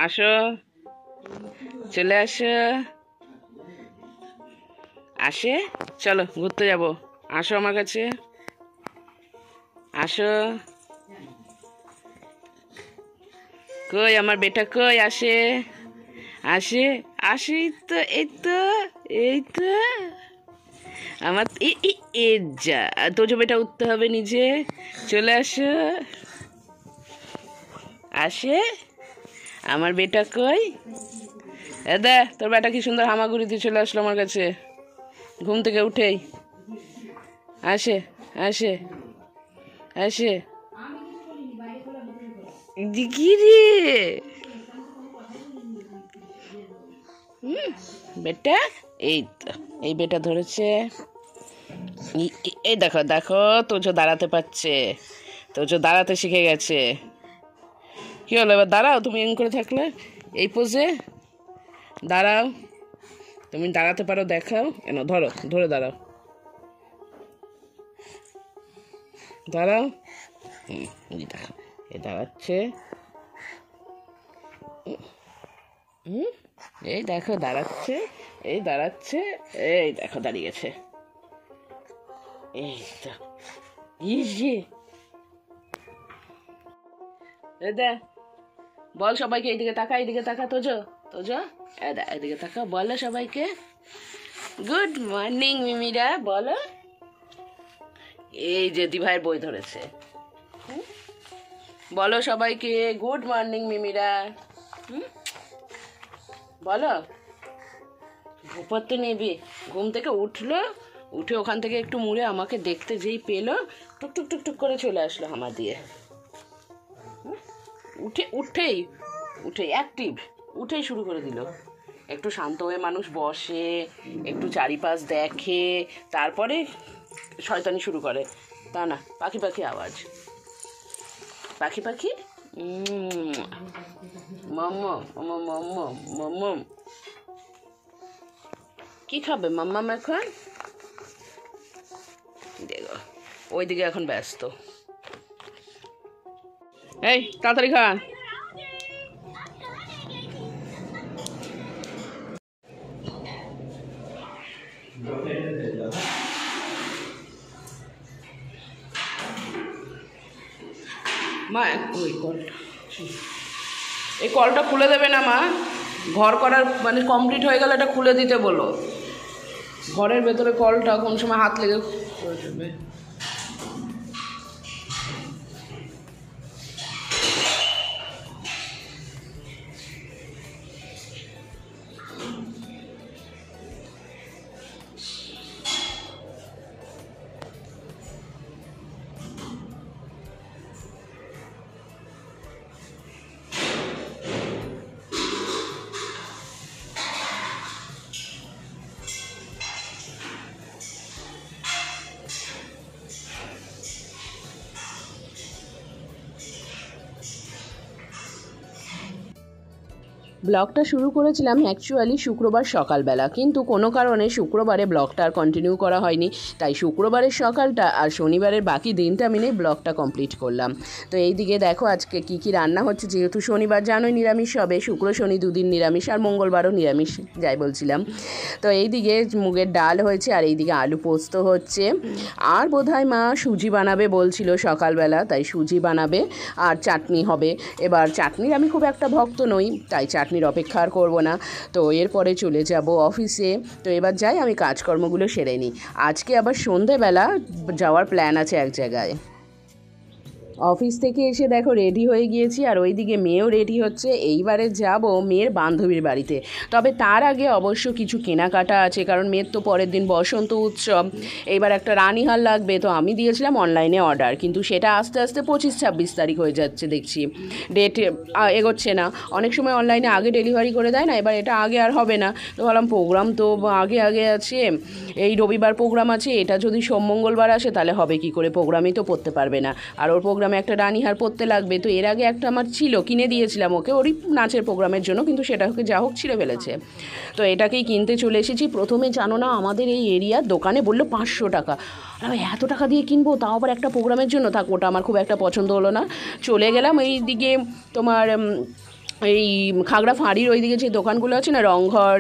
আসো, চলে আসো। আসে, চলো ঘুরতে যাব। আসো আমার কাছে, আসো। কই আমার বেটা, কই? আসে, আসে, আসে। এই তো, এই তো আমার যা তোজো বেটা, উঠতে হবে নিজে। চলে আসো। আসে, আমার বেটা কই? দে, তোর বেটা কি সুন্দর হামাগুড়ি দিয়ে চলে আসলো আমার কাছে ঘুম থেকে উঠেই। আসে, আসে, আসে। কি রে বেটা? এই তো, এই বেটা ধরেছে। এই দেখো, দেখো তোজো দাঁড়াতে পারছে, তোজো দাঁড়াতে শিখে গেছে। কি হলো এবার? দাঁড়াও, তুমি এমন করে থাকলে এই পোজে দাঁড়াও। তুমি দাঁড়াতে পারো, দেখাও। কেন? ধরো, ধরে দাঁড়াও, দাঁড়াও। দেখো, এ দাঁড়াচ্ছে। এই দেখো দাঁড়াচ্ছে, এই দাঁড়াচ্ছে, এই দেখো দাঁড়িয়েছে। এই তো ইজি। বল সবাইকে, এইদিকে তাকা, এইদিকে তাকা। তোজো, তোজো, এদিকে তাকা। বলো সবাইকে গুড মর্নিং মিমিরা, বলো। এই যে দিভাইয়ের বই ধরেছে। বলো সবাইকে গুড মর্নিং মিমিরা। বলো। ঘুপোতে নেবি? ঘুম থেকে উঠলো, উঠে ওখান থেকে একটু মুড়ে আমাকে দেখতে যেই পেলো, টুকটুক টুকটুক করে চলে আসলো হামা দিয়ে। উঠেই অ্যাক্টিভ, উঠেই শুরু করে দিল। একটু শান্ত হয়ে মানুষ বসে, একটু চারিপাশ দেখে, তারপরে শয়তানি শুরু করে। তা না, পাখি পাখি আওয়াজ, পাখি পাখি। মাম্মা, মাম্মা, মাম্মা। কি খাবে মাম্মাম এখন? দেখো, ওইদিকে এখন ব্যস্ত। এই তাড়াতাড়ি খা। মা ওই কলটা, এই কলটা খুলে দেবে না মা? ঘর করার মানে কমপ্লিট হয়ে গেলে এটা খুলে দিতে বলো। ঘরের ভেতরে কলটা কোন সময় হাত লেগে করে দেবে। ব্লগটা শুরু করেছিলাম অ্যাকচুয়ালি শুক্রবার সকালবেলা, কিন্তু কোনো কারণে শুক্রবারে ব্লগটা আর কন্টিনিউ করা হয়নি। তাই শুক্রবারের সকালটা আর শনিবারের বাকি দিনটা মিলে ব্লগটা কমপ্লিট করলাম। তো এই দিকে দেখো আজকে কি কি রান্না হচ্ছে। যেহেতু শনিবার জানোই নিরামিষ হবে, শুক্র শনি দুদিন নিরামিষ, আর মঙ্গলবারও নিরামিষ যাই বলছিলাম। তো এই দিকে মুগের ডাল হয়েছে, আর এই দিকে আলু পোস্ত হচ্ছে, আর বোধহয় মা সুজি বানাবে বলছিল সকালবেলা, তাই সুজি বানাবে, আর চাটনি হবে। এবার চাটনির আমি খুব একটা ভক্ত নই, তাই চাটনির অপেক্ষা আর করবো না। তো এরপরে চলে যাব অফিসে। তো এবার যাই, আমি কাজকর্মগুলো সেরে নিই। আজকে আবার সন্ধেবেলা যাওয়ার প্ল্যান আছে এক জায়গায়। অফিস থেকে এসে দেখো রেডি হয়ে গিয়েছি, আর ওইদিকে মেয়েও রেডি হচ্ছে। এইবারে যাব মেয়ের বান্ধবীর বাড়িতে, তবে তার আগে অবশ্য কিছু কেনাকাটা আছে, কারণ মেয়ের তো পরের দিন বসন্ত উৎসব। এইবার একটা রানীহার লাগবে, তো আমি দিয়েছিলাম অনলাইনে অর্ডার, কিন্তু সেটা আস্তে আস্তে 25-26 তারিখ হয়ে যাচ্ছে দেখছি, ডেট এগোচ্ছে না। অনেক সময় অনলাইনে আগে ডেলিভারি করে দেয় না, এবার এটা আগে আর হবে না। তো ভাবলাম প্রোগ্রাম তো আগে আগে আছে, এই রবিবার প্রোগ্রাম আছে, এটা যদি সোম মঙ্গলবার আসে তাহলে হবে কি করে? প্রোগ্রামই তো পড়তে পারবে না, আর ওর প্রোগ্রামে একটা রানীহার পরতে লাগবে। তো এর আগে একটা আমার ছিল, কিনে দিয়েছিলাম ওকে ওরই নাচের প্রোগ্রামের জন্য, কিন্তু সেটা ওকে যা হোক ছিঁড়ে ফেলেছে। তো এটাকেই কিনতে চলে এসেছি। প্রথমে জানো না, আমাদের এই এরিয়ার দোকানে বললো 500 টাকা। আমি এত টাকা দিয়ে কিনবো, তাও আবার একটা প্রোগ্রামের জন্য? থাক, ওটা আমার খুব একটা পছন্দ হলো না। চলে গেলাম এই দিকে তোমার এই খাগড়া ফাঁড়ির ওইদিকে যে দোকানগুলো আছে না, রংঘর,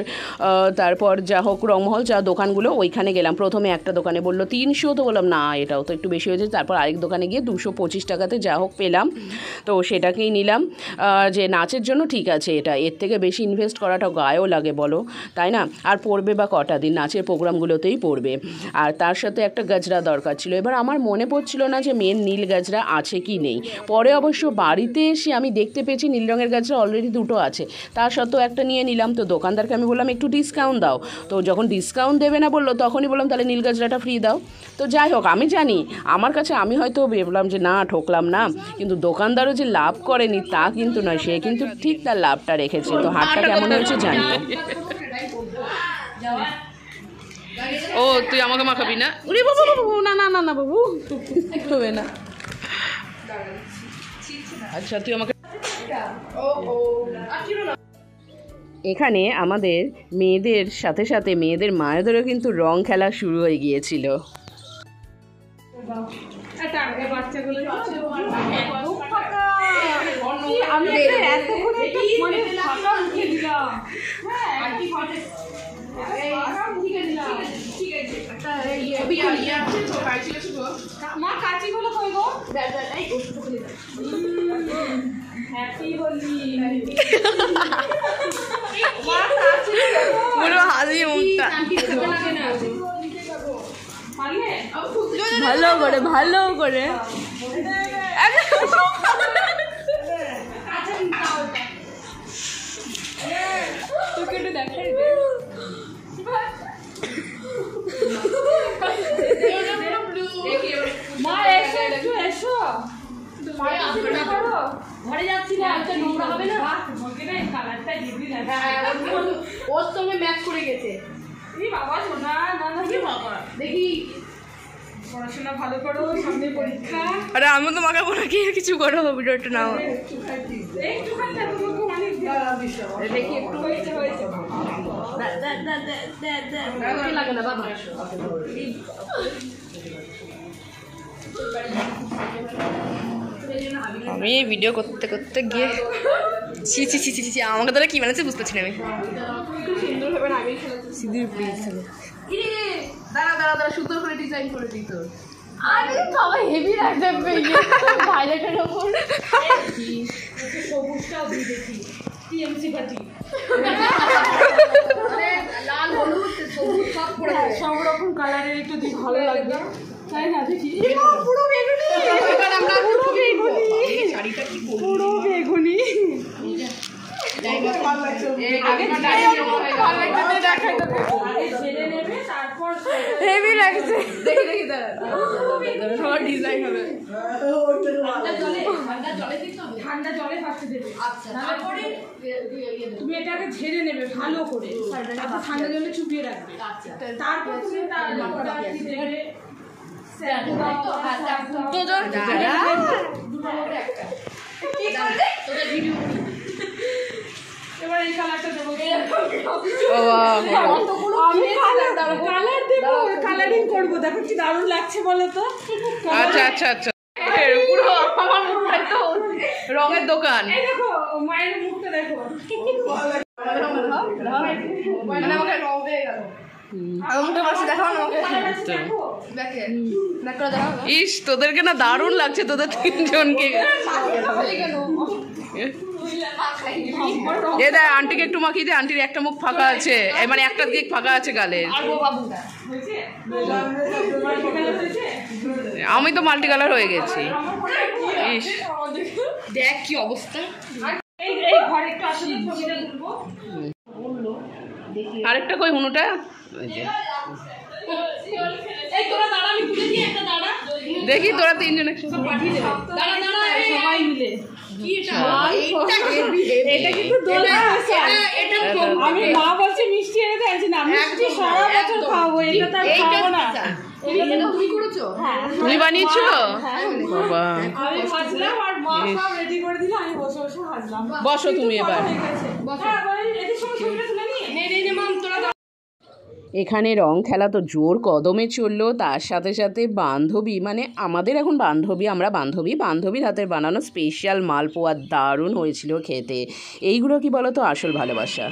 তারপর যা হোক রংমহল যা দোকানগুলো, ওইখানে গেলাম। প্রথমে একটা দোকানে বললো 300, তো বললাম না এটাও তো একটু বেশি হয়েছে। তারপর আরেক দোকানে গিয়ে 225 টাকাতে যা হোক পেলাম, তো সেটাকেই নিলাম। যে নাচের জন্য ঠিক আছে, এটা এর থেকে বেশি ইনভেস্ট করাটা গায়েও লাগে বলো, তাই না? আর পড়বে বা কটা দিন, নাচের প্রোগ্রামগুলোতেই পড়বে। আর তার সাথে একটা গাজরা দরকার ছিল। এবার আমার মনে পড়ছিল না যে মেন নীল গাজরা আছে কি নেই। পরে অবশ্য বাড়িতে এসে আমি দেখতে পেয়েছি নীল রঙের গাজরা অলরেডি 2টো আছে। তার সত্ত্বেও একটা নিয়ে নিলাম। তো দোকানদারকে আমি বললাম একটু ডিসকাউন্ট দাও। তো যখন ডিসকাউন্ট দেবে না বললো, তখনই বললাম তাহলে নীল গাজরাটা ফ্রি দাও। তো যাই হোক, আমি জানি আমার কাছে, আমি হয়তো ভেবলাম যে না ঠকলাম না, কিন্তু দোকানদারও যে লাভ করেনি তা কিন্তু নয়, সে কিন্তু ঠিক তার লাভটা রেখেছে। তো হাটটা কেমন হয়েছে জানিও। ও তুই আমাকে মাখাবি না? না না না না বাবু, হবে না। আচ্ছা তুই আমাকে। এখানে আমাদের মেয়েদের সাথে সাথে মেয়েদের মায়েদেরও কিন্তু রং খেলা শুরু হয়ে গিয়েছিল। ভালো করে ভালো করে তোকে একটু দেখাই দে। মা এসো একটু এসো, ঘরে যাচ্ছি না, নোংরা হবে না। ওর সঙ্গে ম্যাচ করে গেছে। বাবা শোনা না দেখি পড়াশোনা ভালো করো, সামনে পরীক্ষা। আরে আমি তো মাকে বলে কি কিছু করো, ভিডিওটা নাও দেখি একটু হয়েছে লাগে না বাবা। আমি এই ভিডিও করতে করতে গিয়ে ছি ছি ছি ছি ছি আমাকে তারা কি বানাচ্ছে বুঝতে পারছি না। আমি সিঁদুর প্লিজ দাঁড়া দাঁড়া দাঁড়া, সুন্দর করে ডিজাইন করে দিত। আরে বাবা হেভি লাগবে ভাইলেটের ওপর সবুজটাও দিয়ে দেখি টিএমসি পার্টি, লাল হলুদ সবুজ সব পড়ে সব রকম কালারের একটু দিই, ভালো লাগবে তাই না? দেখি পুরো বেগুনি, আমরা পুরো বেগুনি, শাড়িটা কি পুরো বেগুনি। হেভি লাগছে, দেখি দেখি দাঁড়া ডিজাইন হবে। ঠান্ডা জলে ভাসতে দেবে, তারপরে তুমি এটাকে ঝেড়ে নেবে ভালো করে, ঠান্ডা জলে চুপিয়ে রাখবে। তারপর তুমি এবার এই কালারটা দেবো, আমি কালার দেবো, কালারিং করবো। দেখো কি দারুণ লাগছে বলো তো। আচ্ছা আচ্ছা আচ্ছা, পুরো আমার মুখটাই তো রঙের দোকান। এই দেখো মায়ের মুখটা দেখো, মানে আমাকে রং হয়ে গেল। ইস তোদেরকে না দারুণ লাগছে, তোদের তিনজনকে। এ দেখ আন্টিকে একটু মাখিয়ে দে, আন্টির একটা মুখ ফাঁকা আছে, মানে একটা দিক ফাঁকা আছে গালে। আমি তো মাল্টি কালার হয়ে গেছি। ইস দেখ কি অবস্থা। আরেকটা কই হুনুটা, দেখি তোরা তিনজন সবাই মিলে। আমি মা বলছে মিষ্টি এনে দিয়েছি না, মিষ্টি সারা বছর খাওয়াবো, এটা তো খাবো না। তুমি বানিয়েছো? বাবা আমি ভাজলাম আর মা সব রেডি করে দিল, আমি বসে বসে ভাজলাম। বসো তুমি এবার। এখানে রং খেলা তো জোর কদমে চললো, তার সাথে সাথে বান্ধবী, মানে আমাদের এখন বান্ধবী, আমরা বান্ধবীর হাতের বানানো স্পেশাল মালপোয়া দারুণ হয়েছিল খেতে। এইগুলো কি বলো তো আসল ভালোবাসা।